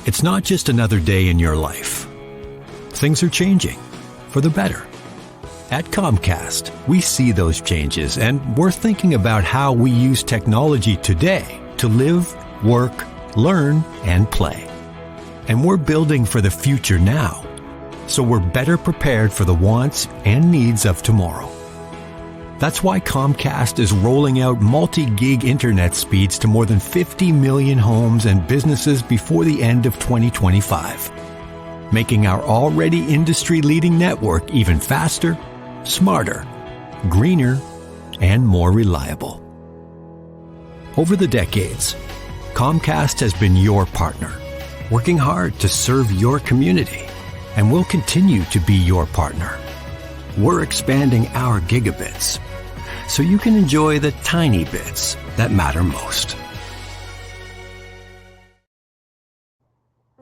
It's not just another day in your life. Things are changing for the better. At Comcast, we see those changes, and we're thinking about how we use technology today to live, work, learn, and play. And we're building for the future now, so we're better prepared for the wants and needs of tomorrow. That's why Comcast is rolling out multi-gig internet speeds to more than 50 million homes and businesses before the end of 2025, making our already industry-leading network even faster, smarter, greener, and more reliable. Over the decades, Comcast has been your partner, working hard to serve your community, and will continue to be your partner. We're expanding our gigabits so you can enjoy the tiny bits that matter most.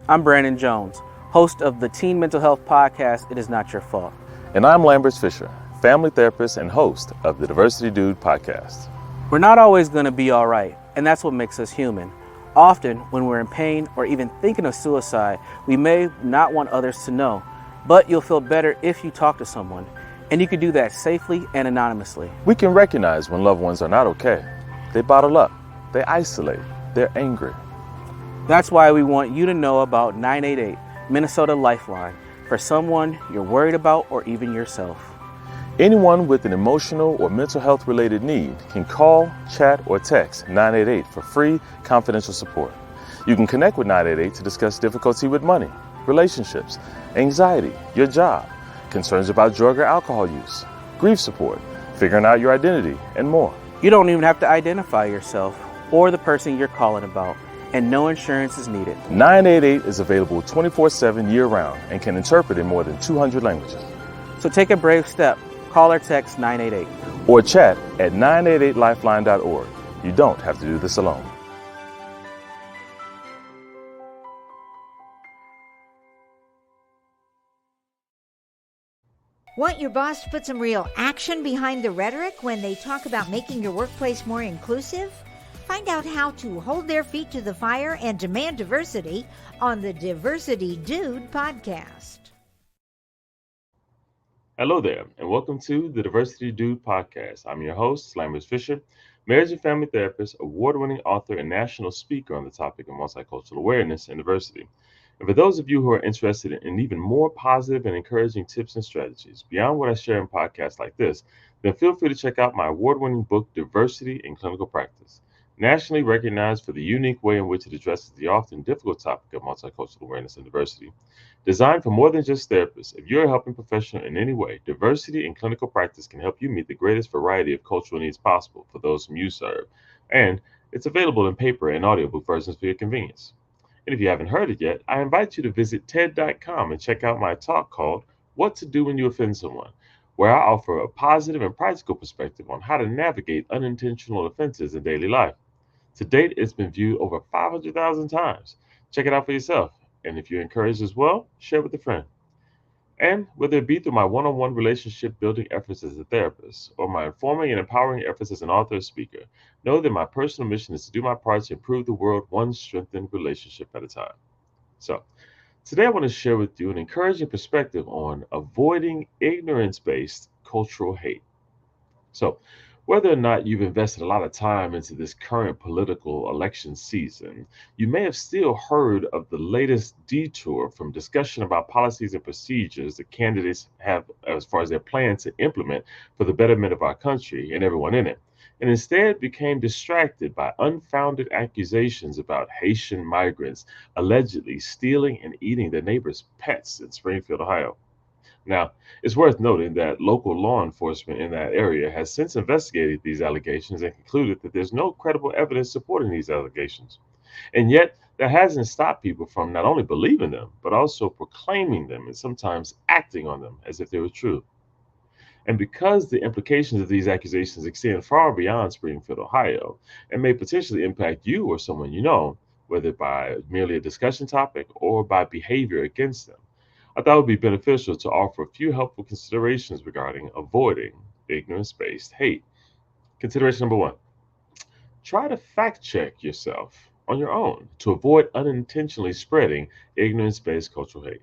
I'm Brandon Jones, host of the Teen Mental Health podcast, It Is Not Your Fault. And I'm Lambert Fisher, family therapist and host of the Diversity Dude podcast. We're not always going to be all right, and that's what makes us human. Often, when we're in pain or even thinking of suicide, we may not want others to know, but you'll feel better if you talk to someone. And you can do that safely and anonymously. We can recognize when loved ones are not okay. They bottle up, they isolate, they're angry. That's why we want you to know about 988, Minnesota Lifeline, for someone you're worried about or even yourself. Anyone with an emotional or mental health related need can call, chat, or text 988 for free, confidential support. You can connect with 988 to discuss difficulty with money, relationships, anxiety, your job, concerns about drug or alcohol use, grief support, figuring out your identity, and more. You don't even have to identify yourself or the person you're calling about, and no insurance is needed. 988 is available 24/7 year-round and can interpret in more than 200 languages. So take a brave step. Call or text 988. Or chat at 988lifeline.org. You don't have to do this alone. Want your boss to put some real action behind the rhetoric when they talk about making your workplace more inclusive? Find out how to hold their feet to the fire and demand diversity on the Diversity Dude podcast. Hello there, and welcome to the Diversity Dude podcast. I'm your host, Lambert Fisher, marriage and family therapist, award-winning author, and national speaker on the topic of multicultural awareness and diversity. And for those of you who are interested in even more positive and encouraging tips and strategies beyond what I share in podcasts like this, then feel free to check out my award-winning book, Diversity in Clinical Practice, nationally recognized for the unique way in which it addresses the often difficult topic of multicultural awareness and diversity. Designed for more than just therapists, if you're a helping professional in any way, Diversity in Clinical Practice can help you meet the greatest variety of cultural needs possible for those whom you serve. And it's available in paper and audiobook versions for your convenience. And if you haven't heard it yet, I invite you to visit TED.com and check out my talk called What to Do When You Offend Someone, where I offer a positive and practical perspective on how to navigate unintentional offenses in daily life. To date, it's been viewed over 500,000 times. Check it out for yourself. And if you're encouraged as well, share with a friend. And whether it be through my one-on-one relationship building efforts as a therapist or my informing and empowering efforts as an author or speaker, know that my personal mission is to do my part to improve the world one strengthened relationship at a time. So, today I want to share with you an encouraging perspective on avoiding ignorance-based cultural hate. So, whether or not you've invested a lot of time into this current political election season, you may have still heard of the latest detour from discussion about policies and procedures the candidates have as far as their plan to implement for the betterment of our country and everyone in it, and instead became distracted by unfounded accusations about Haitian migrants allegedly stealing and eating their neighbors' pets in Springfield, Ohio. Now, it's worth noting that local law enforcement in that area has since investigated these allegations and concluded that there's no credible evidence supporting these allegations. And yet, that hasn't stopped people from not only believing them, but also proclaiming them and sometimes acting on them as if they were true. And because the implications of these accusations extend far beyond Springfield, Ohio, and may potentially impact you or someone you know, whether by merely a discussion topic or by behavior against them, I thought it would be beneficial to offer a few helpful considerations regarding avoiding ignorance-based hate. Consideration number one, try to fact check yourself on your own to avoid unintentionally spreading ignorance based cultural hate.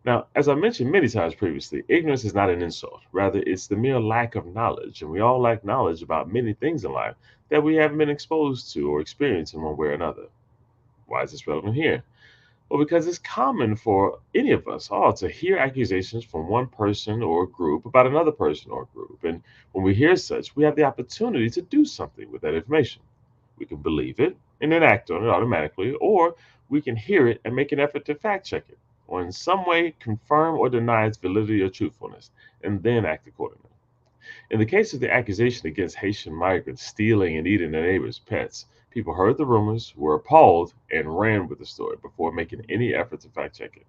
Now, as I mentioned many times previously, ignorance is not an insult. Rather, it's the mere lack of knowledge, and we all lack knowledge about many things in life that we haven't been exposed to or experienced in one way or another. Why is this relevant here? Well, because it's common for any of us all to hear accusations from one person or group about another person or group. And when we hear such, we have the opportunity to do something with that information. We can believe it and then act on it automatically, or we can hear it and make an effort to fact check it, or in some way confirm or deny its validity or truthfulness, and then act accordingly. In the case of the accusation against Haitian migrants stealing and eating their neighbors' pets, people heard the rumors, were appalled, and ran with the story before making any effort to fact check it.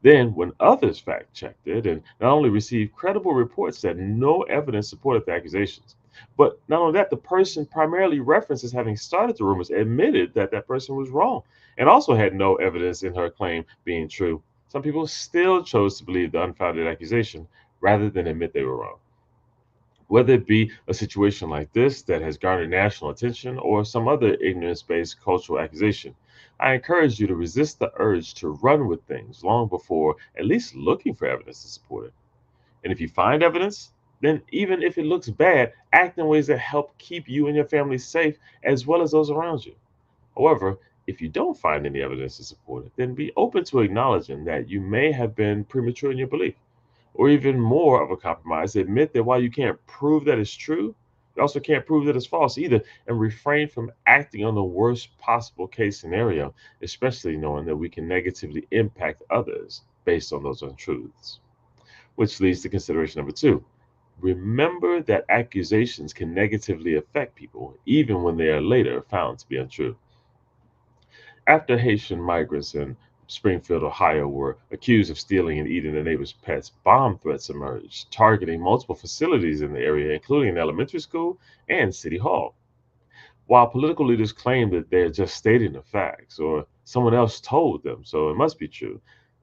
Then, when others fact checked it and not only received credible reports that no evidence supported the accusations, but not only that, the person primarily referenced as having started the rumors admitted that that person was wrong and also had no evidence in her claim being true. Some people still chose to believe the unfounded accusation rather than admit they were wrong. Whether it be a situation like this that has garnered national attention or some other ignorance based cultural accusation, I encourage you to resist the urge to run with things long before at least looking for evidence to support it. And if you find evidence, then even if it looks bad, act in ways that help keep you and your family safe as well as those around you. However, if you don't find any evidence to support it, then be open to acknowledging that you may have been premature in your belief, or even more of a compromise, admit that while you can't prove that it's true, you also can't prove that it's false either, and refrain from acting on the worst possible case scenario, especially knowing that we can negatively impact others based on those untruths. Which leads to consideration number two. Remember that accusations can negatively affect people even when they are later found to be untrue. After Haitian migrants in Springfield, Ohio were accused of stealing and eating their neighbors' pets, bomb threats emerged, targeting multiple facilities in the area, including an elementary school and city hall. While political leaders claim that they're just stating the facts or someone else told them, so it must be true,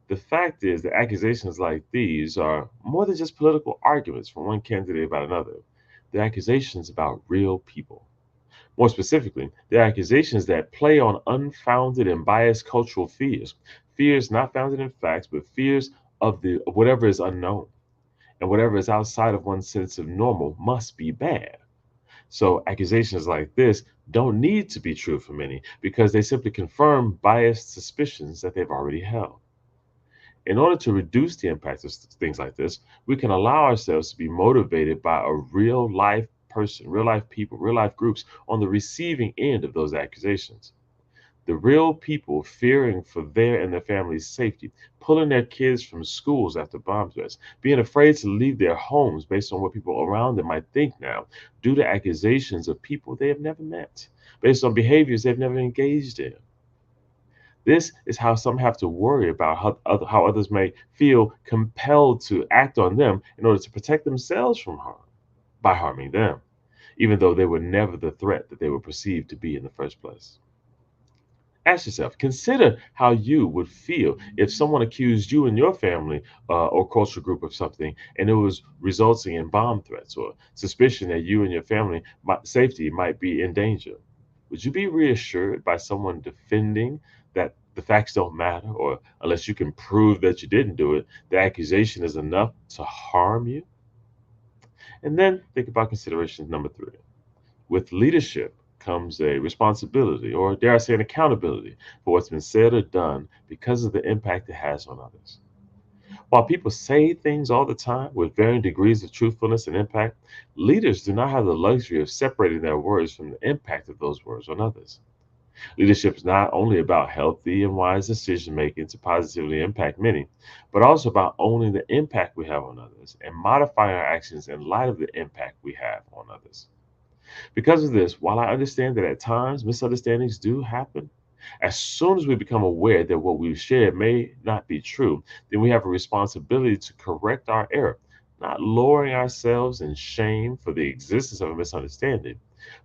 the fact is that accusations like these are more than just political arguments from one candidate about another. They're accusations about real people. More specifically, they're accusations that play on unfounded and biased cultural fears, fears not founded in facts, but fears of whatever is unknown, and whatever is outside of one's sense of normal must be bad. So accusations like this don't need to be true for many because they simply confirm biased suspicions that they've already held. In order to reduce the impact of things like this, we can allow ourselves to be motivated by a real life person, real life people, real life groups on the receiving end of those accusations. The real people fearing for their and their family's safety, pulling their kids from schools after bomb threats, being afraid to leave their homes based on what people around them might think now, due to accusations of people they have never met, based on behaviors they've never engaged in. This is how some have to worry about how others may feel compelled to act on them in order to protect themselves from harm by harming them, even though they were never the threat that they were perceived to be in the first place. Ask yourself, consider how you would feel if someone accused you and your family or cultural group of something and it was resulting in bomb threats or suspicion that you and your family safety might be in danger. Would you be reassured by someone defending that the facts don't matter, or unless you can prove that you didn't do it, the accusation is enough to harm you? And then think about consideration number three. With leadership comes a responsibility, or dare I say, an accountability for what's been said or done because of the impact it has on others. While people say things all the time with varying degrees of truthfulness and impact, leaders do not have the luxury of separating their words from the impact of those words on others. Leadership is not only about healthy and wise decision making to positively impact many, but also about owning the impact we have on others and modifying our actions in light of the impact we have on others. Because of this, while I understand that at times misunderstandings do happen, as soon as we become aware that what we've shared may not be true, then we have a responsibility to correct our error, not lowering ourselves in shame for the existence of a misunderstanding,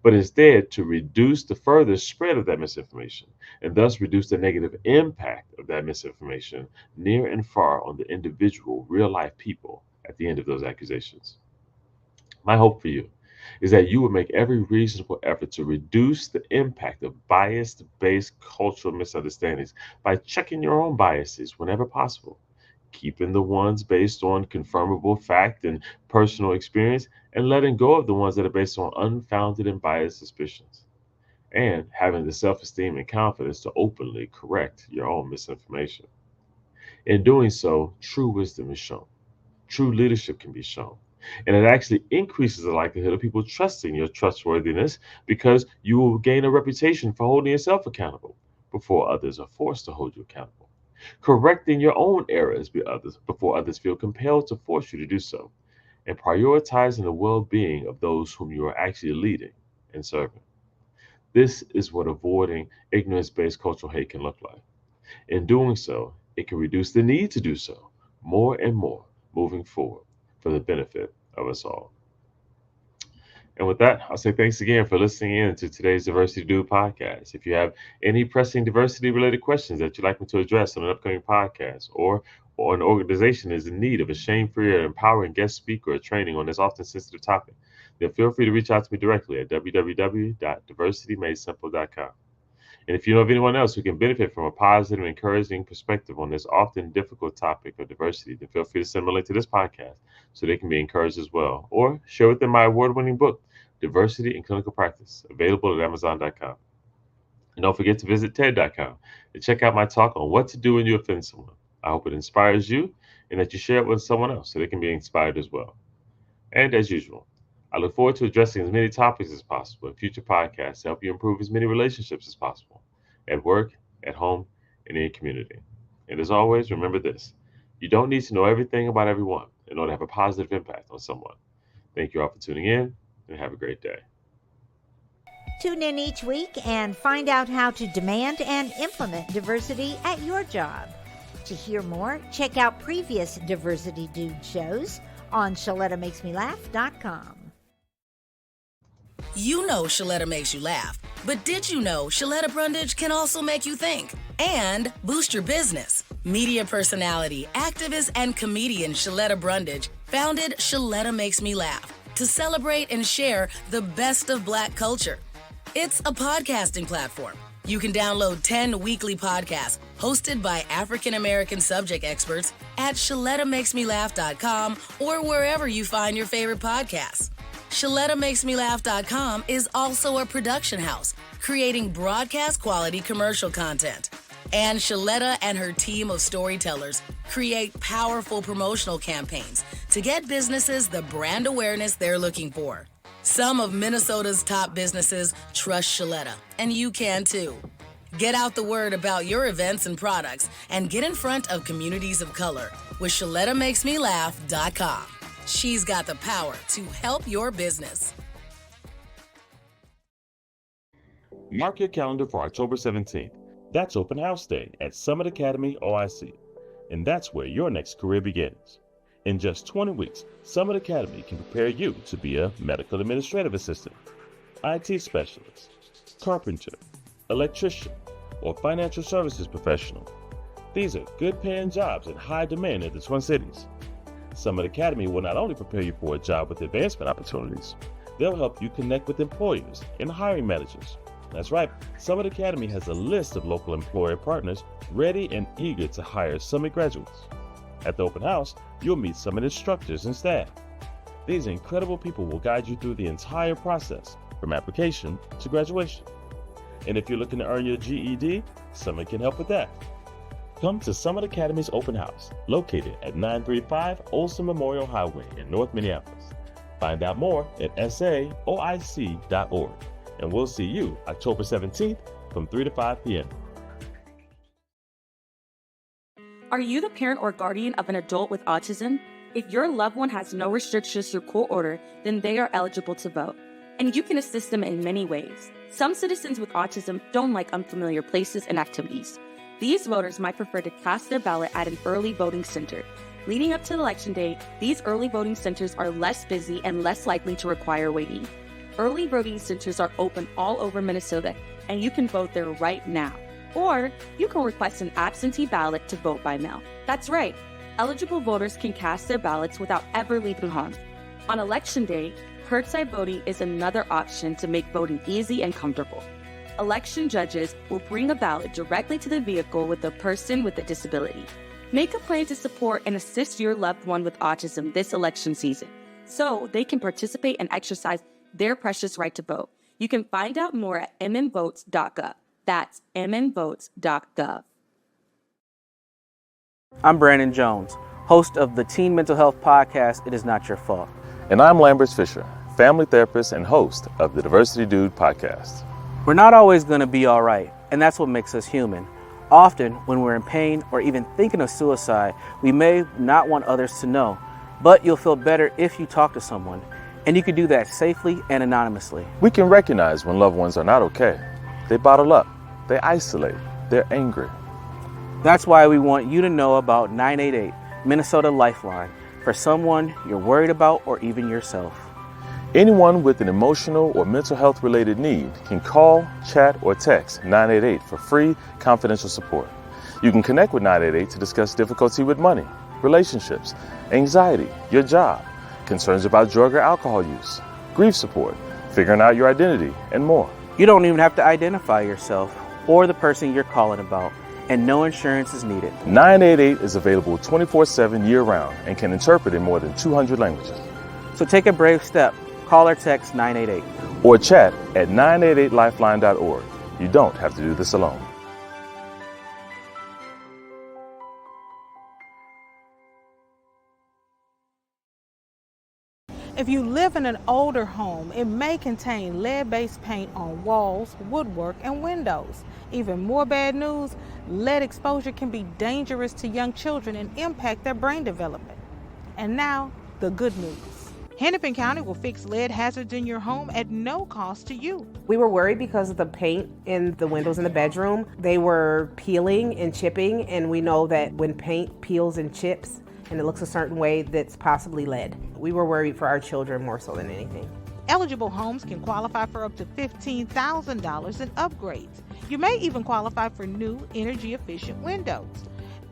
but instead to reduce the further spread of that misinformation and thus reduce the negative impact of that misinformation near and far on the individual, real life people at the end of those accusations. My hope for you is that you will make every reasonable effort to reduce the impact of bias-based cultural misunderstandings by checking your own biases whenever possible, keeping the ones based on confirmable fact and personal experience, and letting go of the ones that are based on unfounded and biased suspicions, and having the self-esteem and confidence to openly correct your own misinformation. In doing so, true wisdom is shown. True leadership can be shown. And it actually increases the likelihood of people trusting your trustworthiness because you will gain a reputation for holding yourself accountable before others are forced to hold you accountable. Correcting your own errors before others feel compelled to force you to do so. And prioritizing the well being of those whom you are actually leading and serving. This is what avoiding ignorance based cultural hate can look like. In doing so, it can reduce the need to do so more and more moving forward for the benefit of us all. And with that, I'll say thanks again for listening in to today's Diversity Dude podcast. If you have any pressing diversity related questions that you'd like me to address on an upcoming podcast, or an organization is in need of a shame free or empowering guest speaker or training on this often sensitive topic, then feel free to reach out to me directly at www.diversitymadesimple.com. And if you know of anyone else who can benefit from a positive and encouraging perspective on this often difficult topic of diversity, then feel free to send them a link to this podcast so they can be encouraged as well. Or share with them my award-winning book, Diversity in Clinical Practice, available at Amazon.com. And don't forget to visit TED.com and check out my talk on what to do when you offend someone. I hope it inspires you and that you share it with someone else so they can be inspired as well. And as usual, I look forward to addressing as many topics as possible in future podcasts to help you improve as many relationships as possible at work, at home, and in your community. And as always, remember this: you don't need to know everything about everyone in order to have a positive impact on someone. Thank you all for tuning in, and have a great day. Tune in each week and find out how to demand and implement diversity at your job. To hear more, check out previous Diversity Dude shows on ShalettaMakesMeLaugh.com. You know Shaletta makes you laugh, but did you know Shaletta Brundage can also make you think and boost your business? Media personality, activist, and comedian Shaletta Brundage founded Shaletta Makes Me Laugh to celebrate and share the best of Black culture. It's a podcasting platform. You can download 10 weekly podcasts hosted by African American subject experts at ShalettaMakesMeLaugh.com or wherever you find your favorite podcasts. ShalettaMakesMeLaugh.com is also a production house, creating broadcast-quality commercial content. And Shaletta and her team of storytellers create powerful promotional campaigns to get businesses the brand awareness they're looking for. Some of Minnesota's top businesses trust Shaletta, and you can too. Get out the word about your events and products and get in front of communities of color with ShalettaMakesMeLaugh.com. She's got the power to help your business. Mark your calendar for October 17th. That's open house day at Summit Academy OIC. And that's where your next career begins. In just 20 weeks, Summit Academy can prepare you to be a medical administrative assistant, IT specialist, carpenter, electrician, or financial services professional. These are good paying jobs in high demand in the Twin Cities. Summit Academy will not only prepare you for a job with advancement opportunities, they'll help you connect with employers and hiring managers. That's right, Summit Academy has a list of local employer partners ready and eager to hire Summit graduates. At the open house, you'll meet Summit instructors and staff. These incredible people will guide you through the entire process, from application to graduation. And if you're looking to earn your GED, Summit can help with that. Come to Summit Academy's open house, located at 935 Olson Memorial Highway in North Minneapolis. Find out more at saoic.org. And we'll see you October 17th from 3 to 5 p.m. Are you the parent or guardian of an adult with autism? If your loved one has no restrictions through court order, then they are eligible to vote. And you can assist them in many ways. Some citizens with autism don't like unfamiliar places and activities. These voters might prefer to cast their ballot at an early voting center. Leading up to Election Day, these early voting centers are less busy and less likely to require waiting. Early voting centers are open all over Minnesota, and you can vote there right now. Or you can request an absentee ballot to vote by mail. That's right, eligible voters can cast their ballots without ever leaving home. On Election Day, Curbside voting is another option to make voting easy and comfortable. Election judges will bring a ballot directly to the vehicle with the person with a disability. Make a plan to support and assist your loved one with autism this election season, so they can participate and exercise their precious right to vote. You can find out more at mmvotes.gov. That's mmvotes.gov. I'm Brandon Jones, host of the Teen Mental Health podcast, It Is Not Your Fault. And I'm Lambert Fisher, family therapist and host of the Diversity Dude podcast. We're not always going to be all right, and that's what makes us human. Often, when we're in pain or even thinking of suicide, we may not want others to know, but you'll feel better if you talk to someone, and you can do that safely and anonymously. We can recognize when loved ones are not okay. They bottle up, they isolate, they're angry. That's why we want you to know about 988 Minnesota Lifeline for someone you're worried about or even yourself. Anyone with an emotional or mental health related need can call, chat, or text 988 for free, confidential support. You can connect with 988 to discuss difficulty with money, relationships, anxiety, your job, concerns about drug or alcohol use, grief support, figuring out your identity, and more. You don't even have to identify yourself or the person you're calling about, and no insurance is needed. 988 is available 24/7 year-round and can interpret in more than 200 languages. So take a brave step. Call or text 988. Or chat at 988lifeline.org. You don't have to do this alone. If you live in an older home, it may contain lead-based paint on walls, woodwork, and windows. Even more bad news, lead exposure can be dangerous to young children and impact their brain development. And now, the good news. Hennepin County will fix lead hazards in your home at no cost to you. We were worried because of the paint in the windows in the bedroom. They were peeling and chipping, and we know that when paint peels and chips and it looks a certain way, that's possibly lead. We were worried for our children more so than anything. Eligible homes can qualify for up to $15,000 in upgrades. You may even qualify for new energy-efficient windows.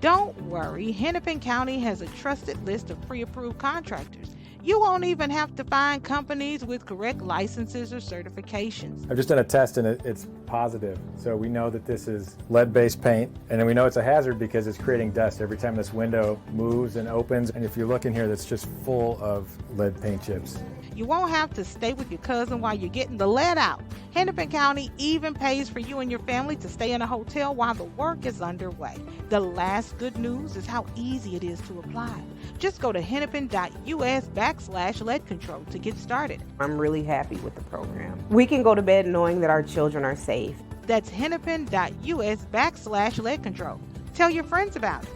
Don't worry, Hennepin County has a trusted list of pre-approved contractors. You won't even have to find companies with correct licenses or certifications. I've just done a test and it's positive. So we know that this is lead-based paint, and then we know it's a hazard because it's creating dust every time this window moves and opens. And if you look in here, that's just full of lead paint chips. You won't have to stay with your cousin while you're getting the lead out. Hennepin County even pays for you and your family to stay in a hotel while the work is underway. The last good news is how easy it is to apply. Just go to hennepin.us/lead control to get started. I'm really happy with the program. We can go to bed knowing that our children are safe. That's hennepin.us/lead control. Tell your friends about it.